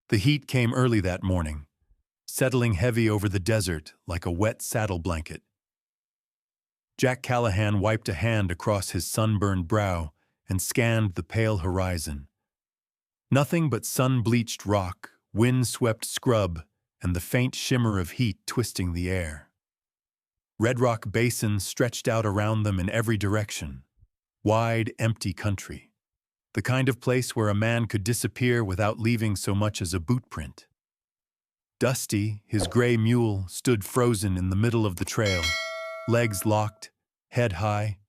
The heat came early that morning, settling heavy over the desert like a wet saddle blanket. Jack Callahan wiped a hand across his sunburned brow and scanned the pale horizon. Nothing but sun-bleached rock, wind-swept scrub, and the faint shimmer of heat twisting the air. Red Rock Basin stretched out around them in every direction. Wide, empty country. The kind of place where a man could disappear without leaving so much as a boot print. Dusty, his gray mule, stood frozen in the middle of the trail, legs locked, head high,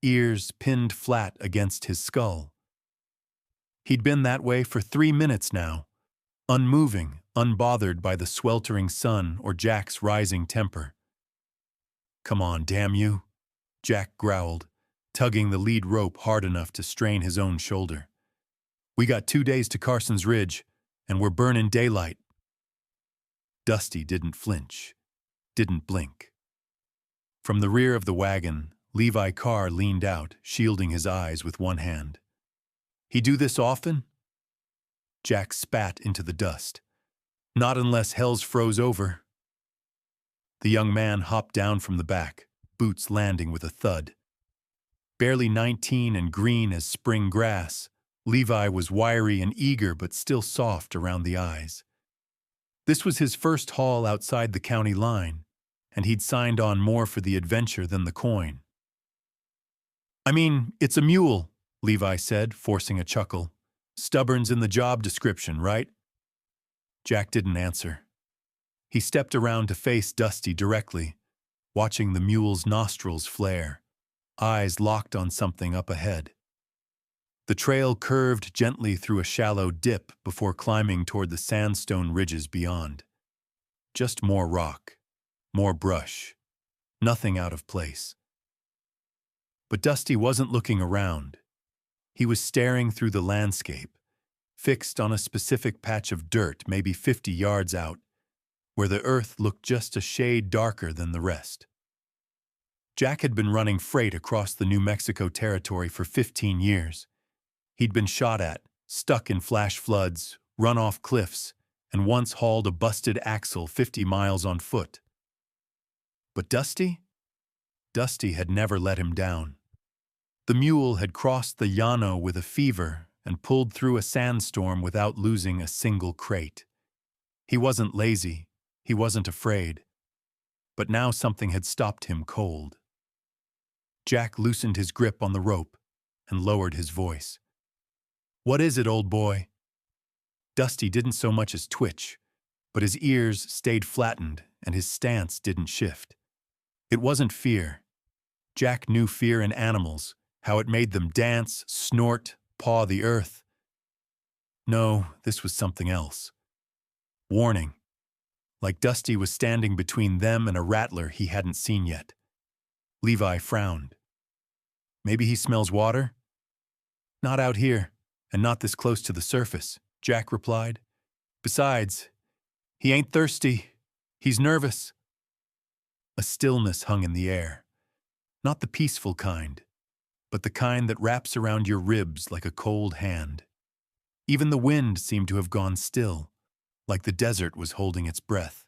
ears pinned flat against his skull. He'd been that way for 3 minutes now, unmoving, unbothered by the sweltering sun or Jack's rising temper. "Come on, damn you," Jack growled, tugging the lead rope hard enough to strain his own shoulder. "We got 2 days to Carson's Ridge, and we're burning daylight." Dusty didn't flinch, didn't blink. From the rear of the wagon, Levi Carr leaned out, shielding his eyes with one hand. "He do this often?" Jack spat into the dust. "Not unless hell's froze over." The young man hopped down from the back, boots landing with a thud. Barely 19 and green as spring grass, Levi was wiry and eager but still soft around the eyes. This was his first haul outside the county line, and he'd signed on more for the adventure than the coin. "I mean, it's a mule," Levi said, forcing a chuckle. "Stubborn's in the job description, right?" Jack didn't answer. He stepped around to face Dusty directly, watching the mule's nostrils flare, eyes locked on something up ahead. The trail curved gently through a shallow dip before climbing toward the sandstone ridges beyond. Just more rock, more brush, nothing out of place. But Dusty wasn't looking around. He was staring through the landscape, fixed on a specific patch of dirt maybe 50 yards out, where the earth looked just a shade darker than the rest. Jack had been running freight across the New Mexico territory for 15 years. He'd been shot at, stuck in flash floods, run off cliffs, and once hauled a busted axle 50 miles on foot. But Dusty? Dusty had never let him down. The mule had crossed the llano with a fever and pulled through a sandstorm without losing a single crate. He wasn't lazy, he wasn't afraid. But now something had stopped him cold. Jack loosened his grip on the rope and lowered his voice. "What is it, old boy?" Dusty didn't so much as twitch, but his ears stayed flattened and his stance didn't shift. It wasn't fear. Jack knew fear in animals, how it made them dance, snort, paw the earth. No, this was something else. Warning. Like Dusty was standing between them and a rattler he hadn't seen yet. Levi frowned. "Maybe he smells water?" "Not out here, and not this close to the surface," Jack replied. "Besides, he ain't thirsty. He's nervous." A stillness hung in the air. Not the peaceful kind, but the kind that wraps around your ribs like a cold hand. Even the wind seemed to have gone still, like the desert was holding its breath.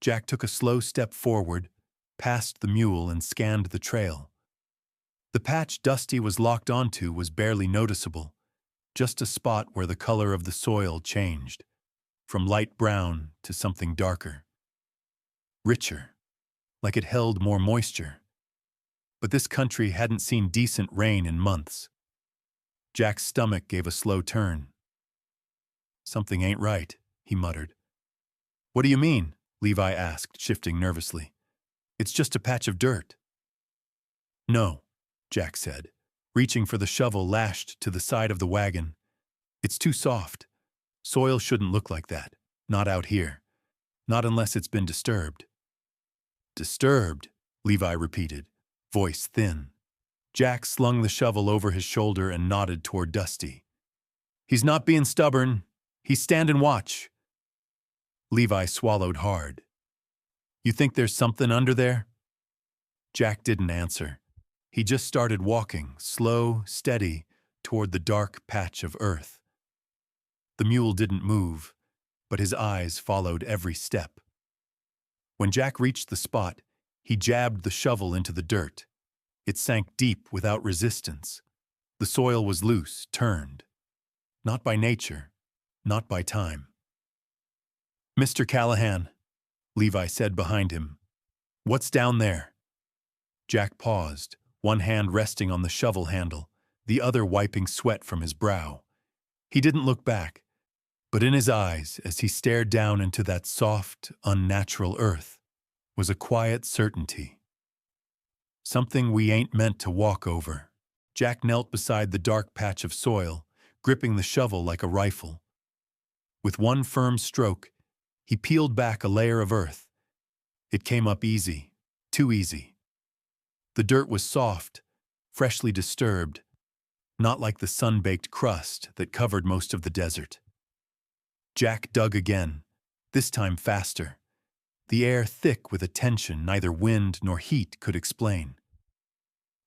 Jack took a slow step forward, passed the mule and scanned the trail. The patch Dusty was locked onto was barely noticeable, just a spot where the color of the soil changed, from light brown to something darker. Richer, like it held more moisture. But this country hadn't seen decent rain in months. Jack's stomach gave a slow turn. "Something ain't right," he muttered. "What do you mean?" Levi asked, shifting nervously. "It's just a patch of dirt." "No," Jack said, reaching for the shovel lashed to the side of the wagon. "It's too soft. Soil shouldn't look like that. Not out here. Not unless it's been disturbed." "Disturbed," Levi repeated, voice thin. Jack slung the shovel over his shoulder and nodded toward Dusty. "He's not being stubborn. He's standing watch." Levi swallowed hard. "You think there's something under there?" Jack didn't answer. He just started walking, slow, steady, toward the dark patch of earth. The mule didn't move, but his eyes followed every step. When Jack reached the spot, he jabbed the shovel into the dirt. It sank deep without resistance. The soil was loose, turned. Not by nature, not by time. "Mr. Callahan," Levi said behind him, "what's down there?" Jack paused, one hand resting on the shovel handle, the other wiping sweat from his brow. He didn't look back, but in his eyes, as he stared down into that soft, unnatural earth, was a quiet certainty. "Something we ain't meant to walk over." Jack knelt beside the dark patch of soil, gripping the shovel like a rifle. With one firm stroke, he peeled back a layer of earth. It came up easy, too easy. The dirt was soft, freshly disturbed, not like the sun-baked crust that covered most of the desert. Jack dug again, this time faster, the air thick with a tension neither wind nor heat could explain.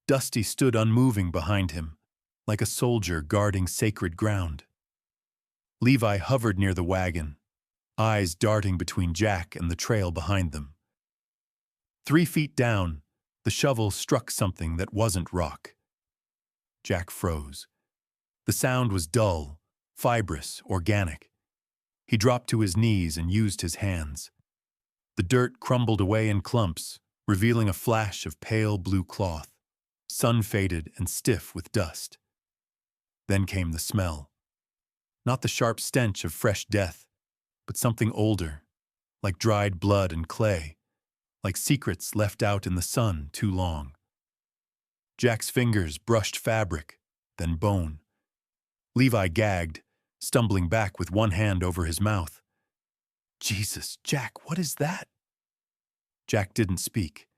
Dusty stood unmoving behind him, like a soldier guarding sacred ground. Levi hovered near the wagon, eyes darting between Jack and the trail behind them. 3 feet down, the shovel struck something that wasn't rock. Jack froze. The sound was dull, fibrous, organic. He dropped to his knees and used his hands. The dirt crumbled away in clumps, revealing a flash of pale blue cloth, sun-faded and stiff with dust. Then came the smell. Not the sharp stench of fresh death, but something older, like dried blood and clay, like secrets left out in the sun too long. Jack's fingers brushed fabric, then bone. Levi gagged, stumbling back with one hand over his mouth. "Jesus, Jack, what is that?" Jack didn't speak.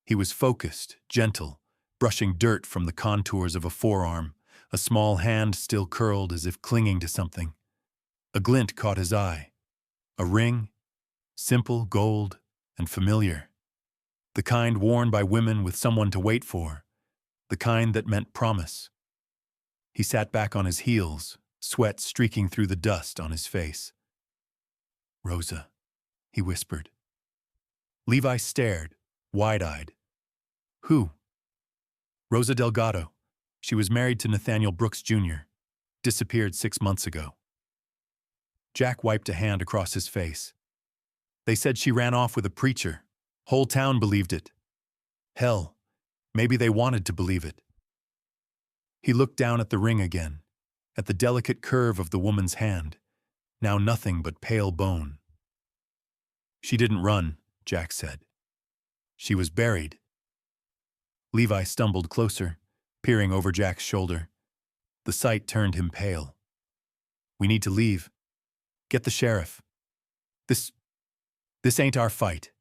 He was focused, gentle, brushing dirt from the contours of a forearm, a small hand still curled as if clinging to something. A glint caught his eye. A ring, simple, gold, and familiar. The kind worn by women with someone to wait for. The kind that meant promise. He sat back on his heels, sweat streaking through the dust on his face. "Rosa," he whispered. Levi stared, wide-eyed. "Who?" "Rosa Delgado. She was married to Nathaniel Brooks, Jr. Disappeared 6 months ago." Jack wiped a hand across his face. "They said she ran off with a preacher. Whole town believed it. Hell, maybe they wanted to believe it." He looked down at the ring again, at the delicate curve of the woman's hand, now nothing but pale bone. "She didn't run," Jack said. "She was buried." Levi stumbled closer, peering over Jack's shoulder. The sight turned him pale. "We need to leave. Get the sheriff. This ain't our fight."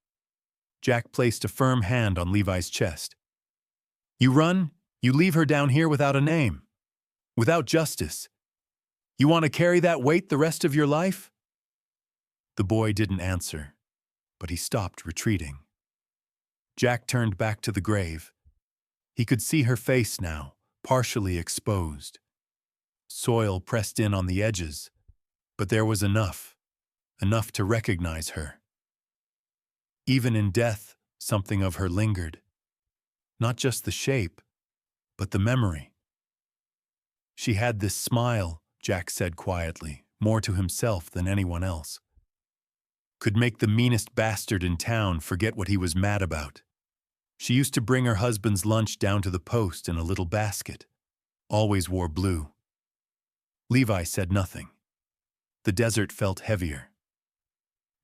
Jack placed a firm hand on Levi's chest. "You run, you leave her down here without a name. Without justice. You want to carry that weight the rest of your life?" The boy didn't answer, but he stopped retreating. Jack turned back to the grave. He could see her face now, partially exposed. Soil pressed in on the edges, but there was enough to recognize her. Even in death, something of her lingered. Not just the shape, but the memory. "She had this smile," Jack said quietly, more to himself than anyone else. "Could make the meanest bastard in town forget what he was mad about. She used to bring her husband's lunch down to the post in a little basket. Always wore blue." Levi said nothing. The desert felt heavier.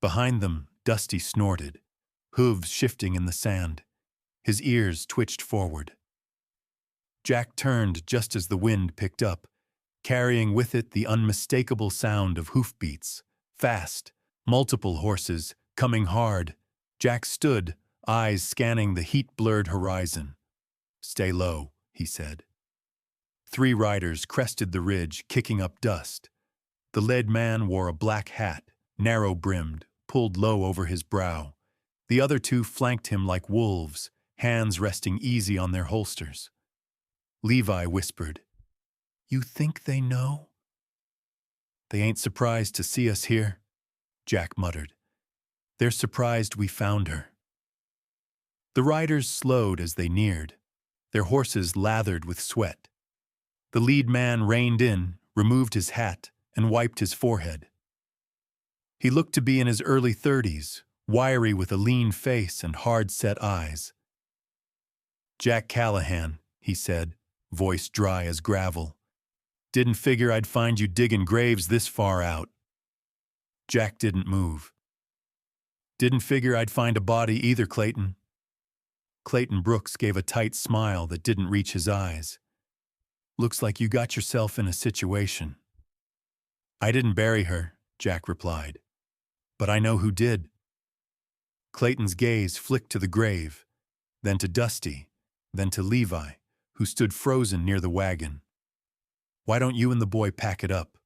Behind them, Dusty snorted, hooves shifting in the sand. His ears twitched forward. Jack turned just as the wind picked up, carrying with it the unmistakable sound of hoofbeats. Fast, multiple horses, coming hard. Jack stood, eyes scanning the heat-blurred horizon. "Stay low," he said. 3 riders crested the ridge, kicking up dust. The lead man wore a black hat, narrow-brimmed, pulled low over his brow. The other 2 flanked him like wolves, hands resting easy on their holsters. Levi whispered, "You think they know?" They ain't surprised to see us here, Jack muttered. They're surprised we found her. The riders slowed as they neared, their horses lathered with sweat. The lead man reined in, removed his hat, and wiped his forehead. He looked to be in his early 30s, wiry with a lean face and hard-set eyes. Jack Callahan, he said, voice dry as gravel. Didn't figure I'd find you digging graves this far out. Jack didn't move. Didn't figure I'd find a body either, Clayton. Clayton Brooks gave a tight smile that didn't reach his eyes. Looks like you got yourself in a situation. I didn't bury her, Jack replied. But I know who did. Clayton's gaze flicked to the grave, then to Dusty, then to Levi, who stood frozen near the wagon. Why don't you and the boy pack it up?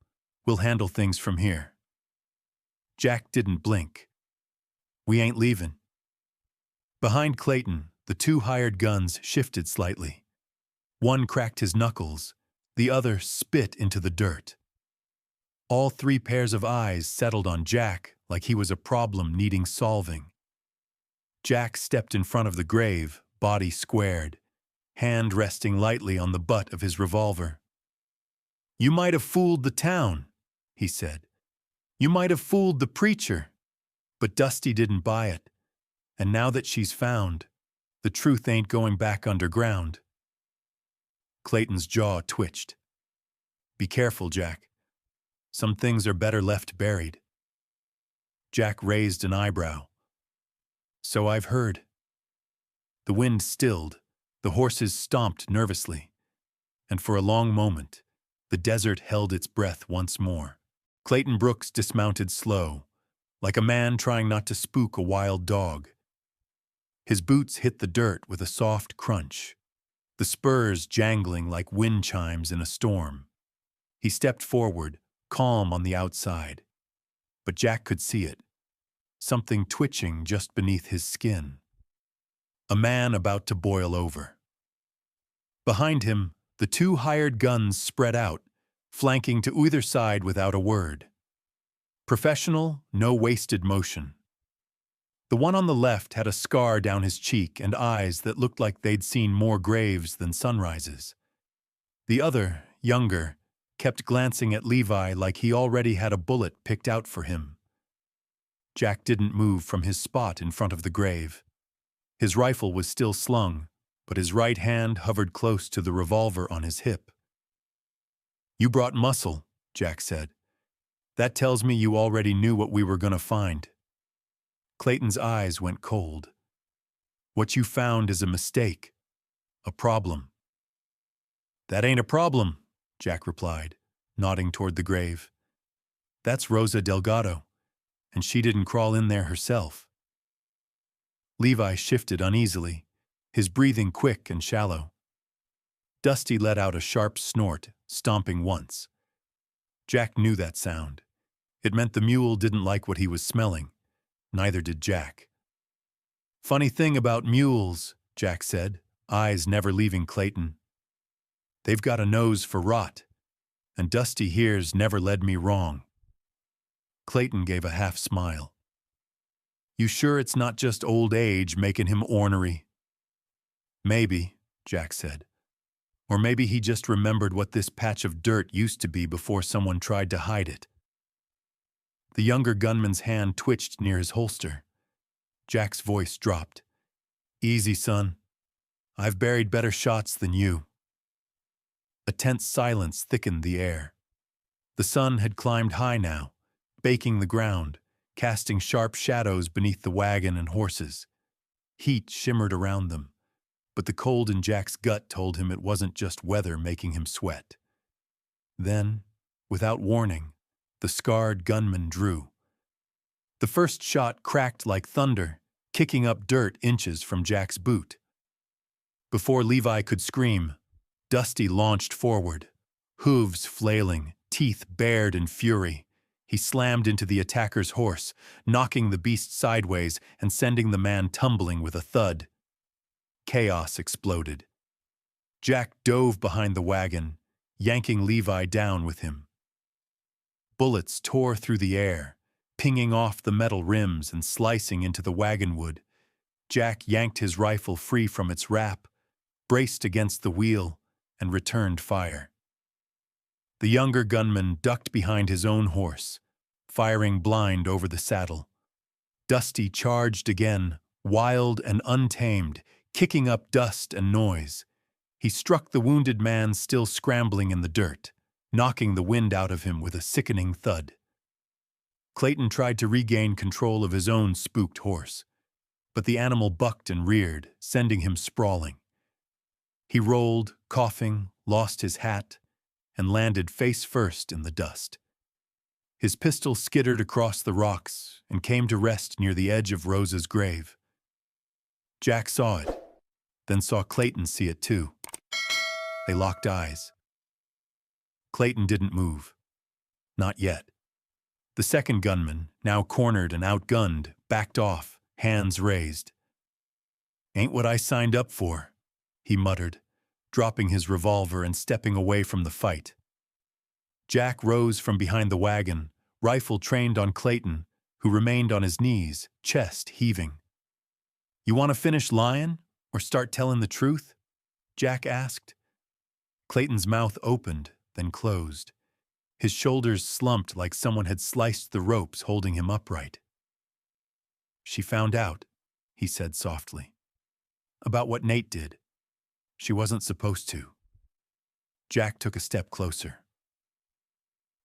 We'll handle things from here. Jack didn't blink. We ain't leaving. Behind Clayton, the two hired guns shifted slightly. One cracked his knuckles, the other spit into the dirt. All three pairs of eyes settled on Jack like he was a problem needing solving. Jack stepped in front of the grave, body squared, hand resting lightly on the butt of his revolver. You might have fooled the town, he said. You might have fooled the preacher. But Dusty didn't buy it. And now that she's found, the truth ain't going back underground. Clayton's jaw twitched. Be careful, Jack. Some things are better left buried. Jack raised an eyebrow. So I've heard. The wind stilled, the horses stomped nervously, and for a long moment, the desert held its breath once more. Clayton Brooks dismounted slow, like a man trying not to spook a wild dog. His boots hit the dirt with a soft crunch, the spurs jangling like wind chimes in a storm. He stepped forward, calm on the outside. But Jack could see it, something twitching just beneath his skin. A man about to boil over. Behind him, the two hired guns spread out, flanking to either side without a word. Professional, no wasted motion. The one on the left had a scar down his cheek and eyes that looked like they'd seen more graves than sunrises. The other, younger, kept glancing at Levi like he already had a bullet picked out for him. Jack didn't move from his spot in front of the grave. His rifle was still slung, but his right hand hovered close to the revolver on his hip. You brought muscle, Jack said. That tells me you already knew what we were going to find. Clayton's eyes went cold. What you found is a mistake, a problem. That ain't a problem, Jack replied, nodding toward the grave. That's Rosa Delgado, and she didn't crawl in there herself. Levi shifted uneasily, his breathing quick and shallow. Dusty let out a sharp snort, stomping once. Jack knew that sound. It meant the mule didn't like what he was smelling. Neither did Jack. Funny thing about mules, Jack said, eyes never leaving Clayton. They've got a nose for rot, and Dusty here's never led me wrong. Clayton gave a half smile. You sure it's not just old age making him ornery? Maybe, Jack said. Or maybe he just remembered what this patch of dirt used to be before someone tried to hide it. The younger gunman's hand twitched near his holster. Jack's voice dropped. Easy, son. I've buried better shots than you. A tense silence thickened the air. The sun had climbed high now, baking the ground, casting sharp shadows beneath the wagon and horses. Heat shimmered around them, but the cold in Jack's gut told him it wasn't just weather making him sweat. Then, without warning, the scarred gunman drew. The first shot cracked like thunder, kicking up dirt inches from Jack's boot. Before Levi could scream, Dusty launched forward, hooves flailing, teeth bared in fury. He slammed into the attacker's horse, knocking the beast sideways and sending the man tumbling with a thud. Chaos exploded. Jack dove behind the wagon, yanking Levi down with him. Bullets tore through the air, pinging off the metal rims and slicing into the wagon wood. Jack yanked his rifle free from its wrap, braced against the wheel, and returned fire. The younger gunman ducked behind his own horse, firing blind over the saddle. Dusty charged again, wild and untamed, kicking up dust and noise. He struck the wounded man still scrambling in the dirt, knocking the wind out of him with a sickening thud. Clayton tried to regain control of his own spooked horse, but the animal bucked and reared, sending him sprawling. He rolled, coughing, lost his hat, and landed face first in the dust. His pistol skittered across the rocks and came to rest near the edge of Rosa's grave. Jack saw it, then saw Clayton see it too. They locked eyes. Clayton didn't move. Not yet. The second gunman, now cornered and outgunned, backed off, hands raised. "Ain't what I signed up for," he muttered, dropping his revolver and stepping away from the fight. Jack rose from behind the wagon, rifle trained on Clayton, who remained on his knees, chest heaving. "You want to finish lying, or start telling the truth?" Jack asked. Clayton's mouth opened, then closed. His shoulders slumped like someone had sliced the ropes holding him upright. "She found out," he said softly, "about what Nate did. She wasn't supposed to." Jack took a step closer.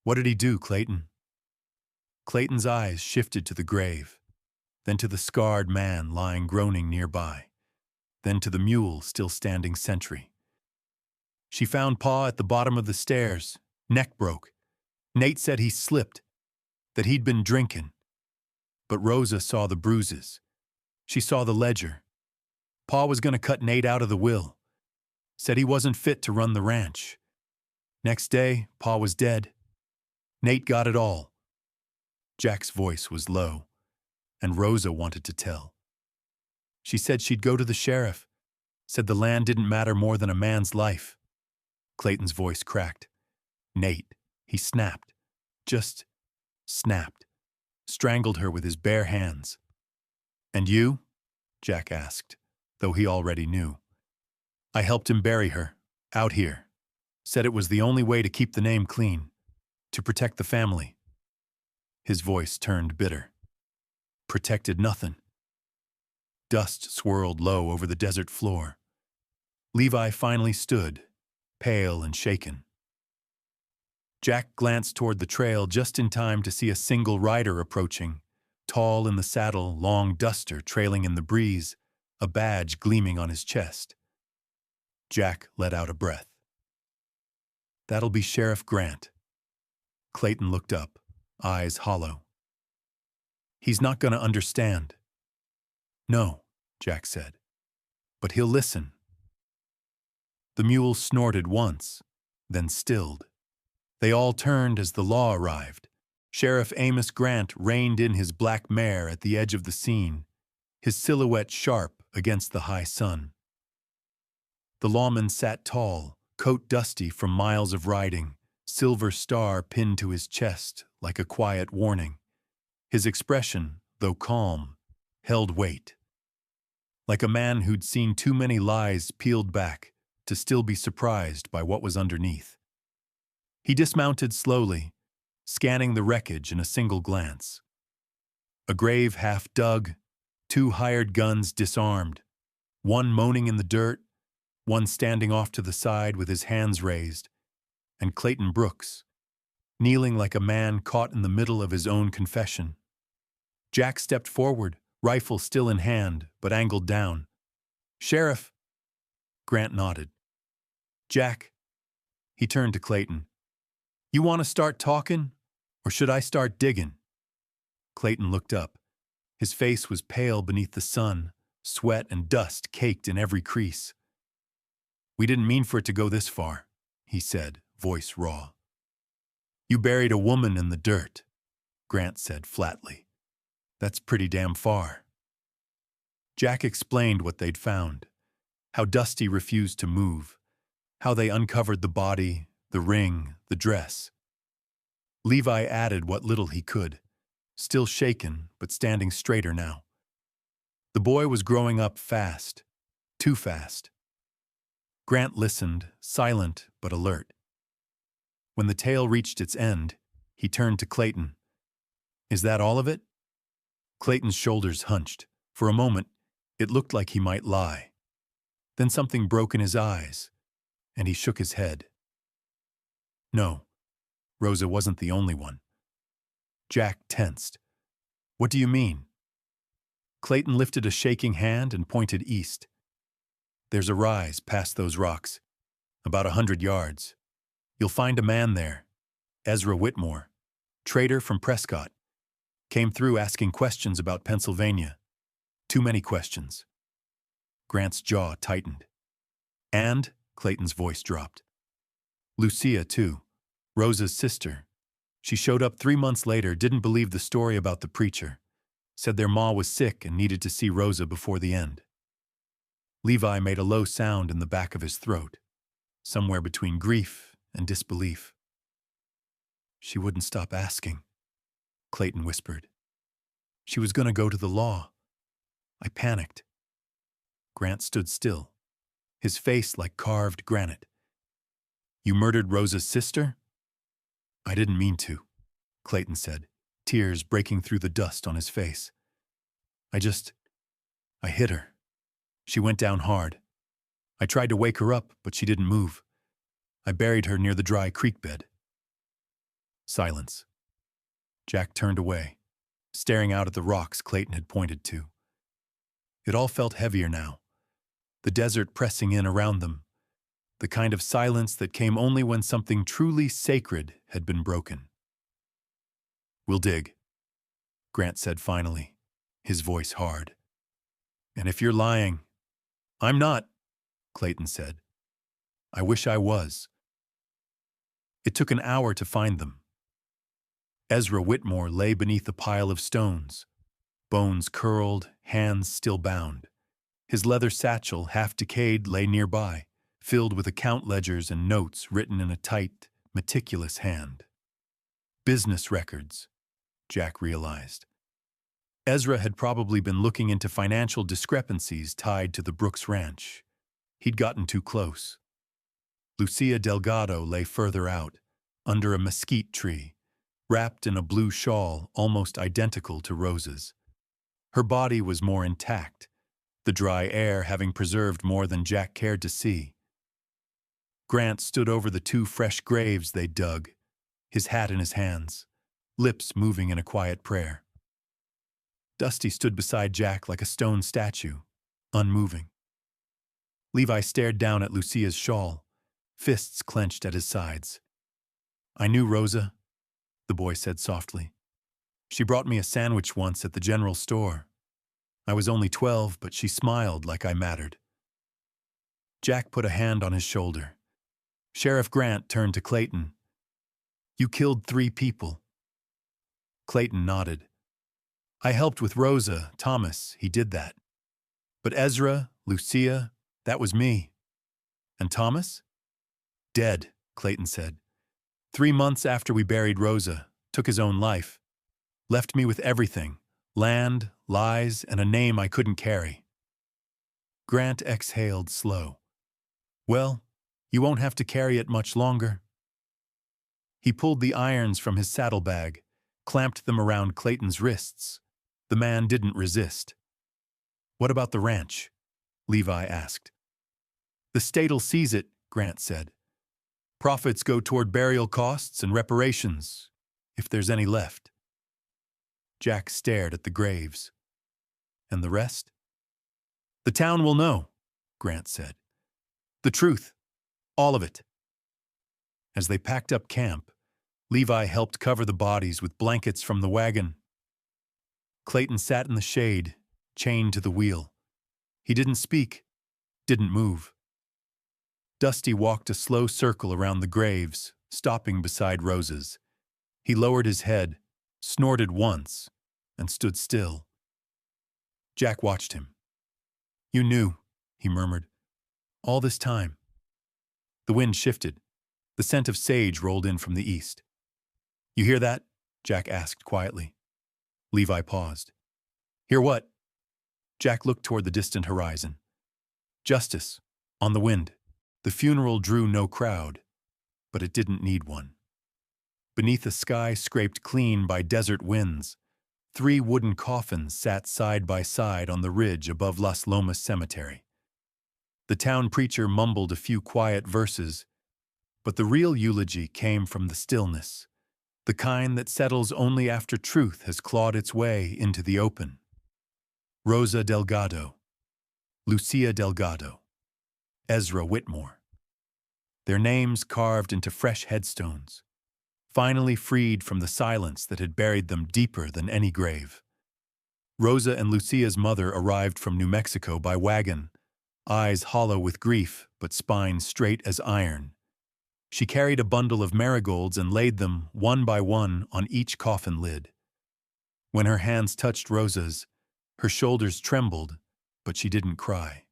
"What did he do, Clayton?" Clayton's eyes shifted to the grave, then to the scarred man lying groaning nearby, then to the mule still standing sentry. "She found Pa at the bottom of the stairs, neck broke. Nate said he slipped, that he'd been drinking. But Rosa saw the bruises. She saw the ledger. Pa was going to cut Nate out of the will. Said he wasn't fit to run the ranch. Next day, Pa was dead. Nate got it all." Jack's voice was low, and Rosa wanted to tell. "She said she'd go to the sheriff, said the land didn't matter more than a man's life." Clayton's voice cracked. "Nate," he snapped, just snapped, strangled her with his bare hands. "And you?" Jack asked, though he already knew. "I helped him bury her, out here. Said it was the only way to keep the name clean, to protect the family." His voice turned bitter. "Protected nothing." Dust swirled low over the desert floor. Levi finally stood, pale and shaken. Jack glanced toward the trail just in time to see a single rider approaching, tall in the saddle, long duster trailing in the breeze, a badge gleaming on his chest. Jack let out a breath. "That'll be Sheriff Grant." Clayton looked up, eyes hollow. "He's not going to understand." "No," Jack said, "but he'll listen." The mule snorted once, then stilled. They all turned as the law arrived. Sheriff Amos Grant reined in his black mare at the edge of the scene, his silhouette sharp against the high sun. The lawman sat tall, coat dusty from miles of riding, silver star pinned to his chest like a quiet warning. His expression, though calm, held weight. Like a man who'd seen too many lies peeled back to still be surprised by what was underneath. He dismounted slowly, scanning the wreckage in a single glance. A grave half dug, 2 hired guns disarmed, one moaning in the dirt, one standing off to the side with his hands raised, and Clayton Brooks, kneeling like a man caught in the middle of his own confession. Jack stepped forward, rifle still in hand, but angled down. "Sheriff!" Grant nodded. "Jack." He turned to Clayton. "You want to start talking, or should I start digging?" Clayton looked up. His face was pale beneath the sun, sweat and dust caked in every crease. "We didn't mean for it to go this far," he said, voice raw. "You buried a woman in the dirt," Grant said flatly. "That's pretty damn far." Jack explained what they'd found, how Dusty refused to move, how they uncovered the body, the ring, the dress. Levi added what little he could, still shaken but standing straighter now. The boy was growing up fast, too fast. Grant listened, silent but alert. When the tale reached its end, he turned to Clayton. "Is that all of it?" Clayton's shoulders hunched. For a moment, it looked like he might lie. Then something broke in his eyes, and he shook his head. No, Rosa wasn't the only one. Jack tensed. "What do you mean?" Clayton lifted a shaking hand and pointed east. "There's a rise past those rocks, about 100 yards. You'll find a man there, Ezra Whitmore, trader from Prescott. Came through asking questions about Pennsylvania. Too many questions." Grant's jaw tightened. "And," Clayton's voice dropped, "Lucia, too, Rosa's sister. She showed up 3 months later, didn't believe the story about the preacher. Said their ma was sick and needed to see Rosa before the end." Levi made a low sound in the back of his throat, somewhere between grief and disbelief. "She wouldn't stop asking," Clayton whispered. "She was going to go to the law. I panicked." Grant stood still, his face like carved granite. "You murdered Rosa's sister?" "I didn't mean to," Clayton said, tears breaking through the dust on his face. I hit her. She went down hard. I tried to wake her up, but she didn't move. I buried her near the dry creek bed." Silence. Jack turned away, staring out at the rocks Clayton had pointed to. It all felt heavier now, the desert pressing in around them, the kind of silence that came only when something truly sacred had been broken. "We'll dig," Grant said finally, his voice hard. "And if you're lying—" "I'm not," Clayton said. "I wish I was." It took an hour to find them. Ezra Whitmore lay beneath a pile of stones, bones curled, hands still bound. His leather satchel, half decayed, lay nearby, filled with account ledgers and notes written in a tight, meticulous hand. Business records, Jack realized. Ezra had probably been looking into financial discrepancies tied to the Brooks Ranch. He'd gotten too close. Lucia Delgado lay further out, under a mesquite tree, wrapped in a blue shawl almost identical to Rosa's. Her body was more intact, the dry air having preserved more than Jack cared to see. Grant stood over the 2 fresh graves they dug, his hat in his hands, lips moving in a quiet prayer. Dusty stood beside Jack like a stone statue, unmoving. Levi stared down at Lucia's shawl, fists clenched at his sides. "I knew Rosa," the boy said softly. "She brought me a sandwich once at the general store. I was only 12, but she smiled like I mattered." Jack put a hand on his shoulder. Sheriff Grant turned to Clayton. "You killed 3 people." Clayton nodded. "I helped with Rosa, Thomas, he did that. But Ezra, Lucia, that was me." "And Thomas?" "Dead," Clayton said. 3 months after we buried Rosa, took his own life. Left me with everything, land, lies, and a name I couldn't carry." Grant exhaled slow. "Well, you won't have to carry it much longer." He pulled the irons from his saddlebag, clamped them around Clayton's wrists. The man didn't resist. "What about the ranch?" Levi asked. "The state'll seize it," Grant said. "Profits go toward burial costs and reparations, if there's any left." Jack stared at the graves. "And the rest?" "The town will know," Grant said. "The truth. All of it." As they packed up camp, Levi helped cover the bodies with blankets from the wagon. Clayton sat in the shade, chained to the wheel. He didn't speak, didn't move. Dusty walked a slow circle around the graves, stopping beside Rosa's. He lowered his head, snorted once, and stood still. Jack watched him. "You knew," he murmured, "all this time." The wind shifted. The scent of sage rolled in from the east. You hear that? Jack asked quietly. Levi paused. Hear what? Jack looked toward the distant horizon. Justice, on the wind. The funeral drew no crowd, but it didn't need one. Beneath a sky scraped clean by desert winds, 3 wooden coffins sat side by side on the ridge above Las Lomas Cemetery. The town preacher mumbled a few quiet verses, but the real eulogy came from the stillness, the kind that settles only after truth has clawed its way into the open. Rosa Delgado, Lucia Delgado, Ezra Whitmore. Their names carved into fresh headstones, finally freed from the silence that had buried them deeper than any grave. Rosa and Lucia's mother arrived from New Mexico by wagon, eyes hollow with grief but spine straight as iron. She carried a bundle of marigolds and laid them, one by one, on each coffin lid. When her hands touched Rosa's, her shoulders trembled, but she didn't cry.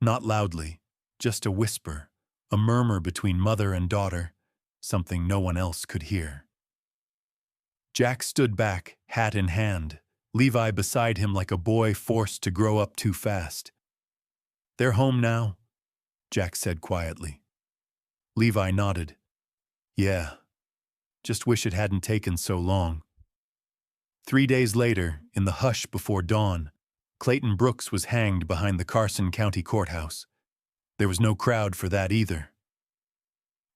Not loudly, just a whisper, a murmur between mother and daughter, something no one else could hear. Jack stood back, hat in hand, Levi beside him like a boy forced to grow up too fast. They're home now, Jack said quietly. Levi nodded. Yeah, just wish it hadn't taken so long. 3 days later, in the hush before dawn, Clayton Brooks was hanged behind the Carson County Courthouse. There was no crowd for that either.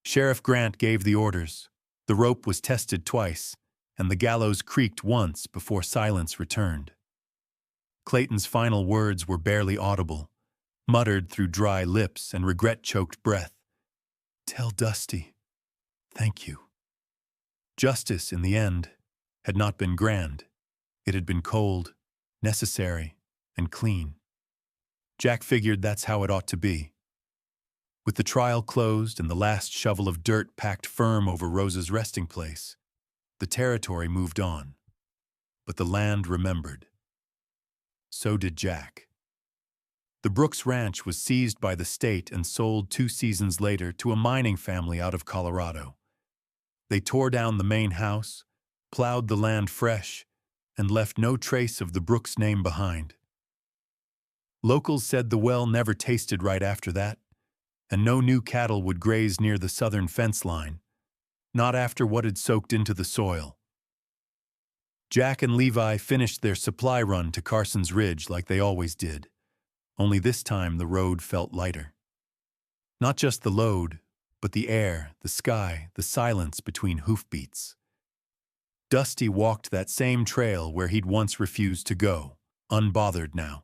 Sheriff Grant gave the orders. The rope was tested twice, and the gallows creaked once before silence returned. Clayton's final words were barely audible, muttered through dry lips and regret-choked breath. Tell Dusty, thank you. Justice, in the end, had not been grand. It had been cold, necessary, and clean. Jack figured that's how it ought to be. With the trial closed and the last shovel of dirt packed firm over Rosa's resting place, the territory moved on. But the land remembered. So did Jack. The Brooks Ranch was seized by the state and sold 2 seasons later to a mining family out of Colorado. They tore down the main house, plowed the land fresh, and left no trace of the Brooks name behind. Locals said the well never tasted right after that, and no new cattle would graze near the southern fence line, not after what had soaked into the soil. Jack and Levi finished their supply run to Carson's Ridge like they always did, only this time the road felt lighter. Not just the load, but the air, the sky, the silence between hoofbeats. Dusty walked that same trail where he'd once refused to go, unbothered now.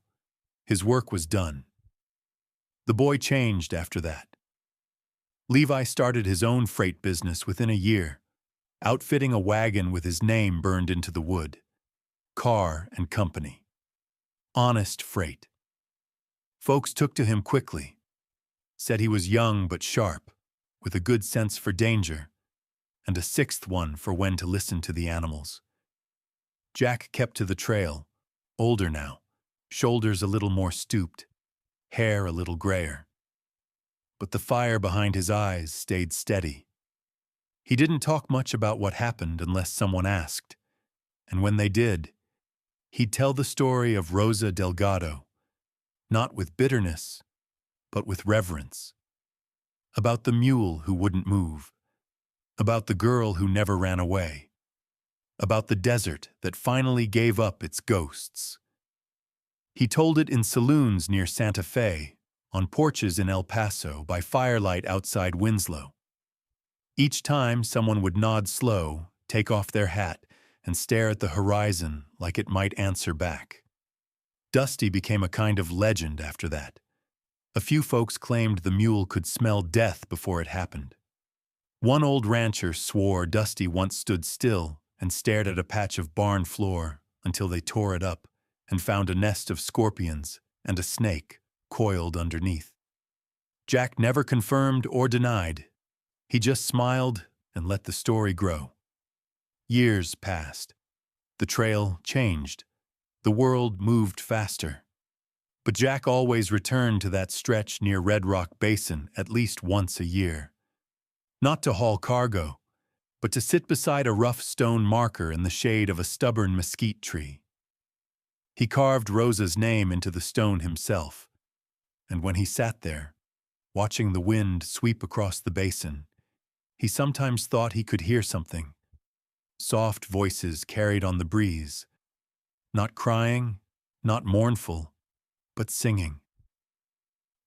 His work was done. The boy changed after that. Levi started his own freight business within a year, outfitting a wagon with his name burned into the wood. Car and Company. Honest freight. Folks took to him quickly, said he was young but sharp, with a good sense for danger, and a 6th one for when to listen to the animals. Jack kept to the trail, older now, shoulders a little more stooped, hair a little grayer. But the fire behind his eyes stayed steady. He didn't talk much about what happened unless someone asked, and when they did, he'd tell the story of Rosa Delgado, not with bitterness, but with reverence. About the mule who wouldn't move, about the girl who never ran away, about the desert that finally gave up its ghosts. He told it in saloons near Santa Fe, on porches in El Paso, by firelight outside Winslow. Each time someone would nod slow, take off their hat, and stare at the horizon like it might answer back. Dusty became a kind of legend after that. A few folks claimed the mule could smell death before it happened. One old rancher swore Dusty once stood still and stared at a patch of barn floor until they tore it up and found a nest of scorpions and a snake coiled underneath. Jack never confirmed or denied. He just smiled and let the story grow. Years passed. The trail changed. The world moved faster. But Jack always returned to that stretch near Red Rock Basin at least once a year. Not to haul cargo, but to sit beside a rough stone marker in the shade of a stubborn mesquite tree. He carved Rosa's name into the stone himself, and when he sat there, watching the wind sweep across the basin, he sometimes thought he could hear something. Soft voices carried on the breeze, not crying, not mournful, but singing.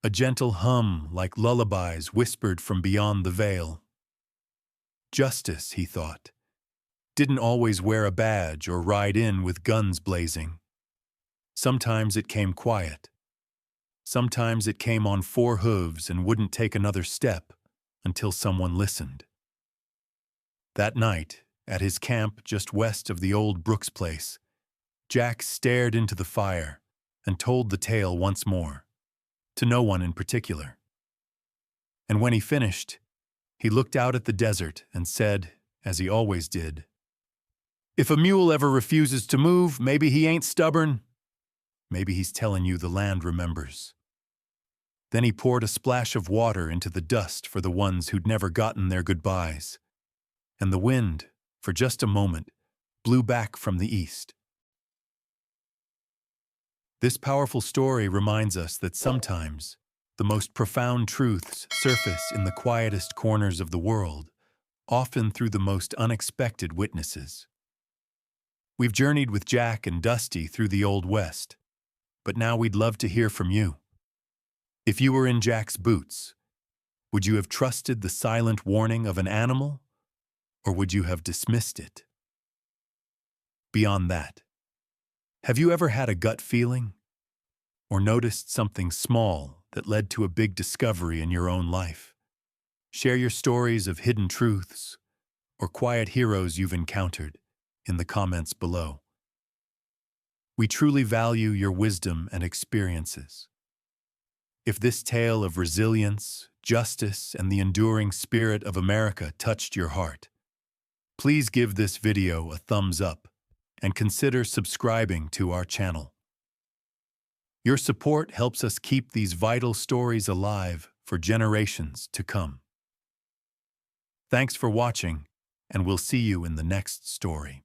A gentle hum like lullabies whispered from beyond the veil. Justice, he thought, didn't always wear a badge or ride in with guns blazing. Sometimes it came quiet. Sometimes it came on 4 hooves and wouldn't take another step until someone listened. That night, at his camp just west of the old Brooks place, Jack stared into the fire and told the tale once more, to no one in particular. And when he finished, he looked out at the desert and said, as he always did, "If a mule ever refuses to move, maybe he ain't stubborn. Maybe he's telling you the land remembers." Then he poured a splash of water into the dust for the ones who'd never gotten their goodbyes. And the wind, for just a moment, blew back from the east. This powerful story reminds us that sometimes the most profound truths surface in the quietest corners of the world, often through the most unexpected witnesses. We've journeyed with Jack and Dusty through the Old West, but now we'd love to hear from you. If you were in Jack's boots, would you have trusted the silent warning of an animal, or would you have dismissed it? Beyond that, have you ever had a gut feeling, or noticed something small that led to a big discovery in your own life? Share your stories of hidden truths or quiet heroes you've encountered in the comments below. We truly value your wisdom and experiences. If this tale of resilience, justice, and the enduring spirit of America touched your heart, please give this video a thumbs up and consider subscribing to our channel. Your support helps us keep these vital stories alive for generations to come. Thanks for watching, and we'll see you in the next story.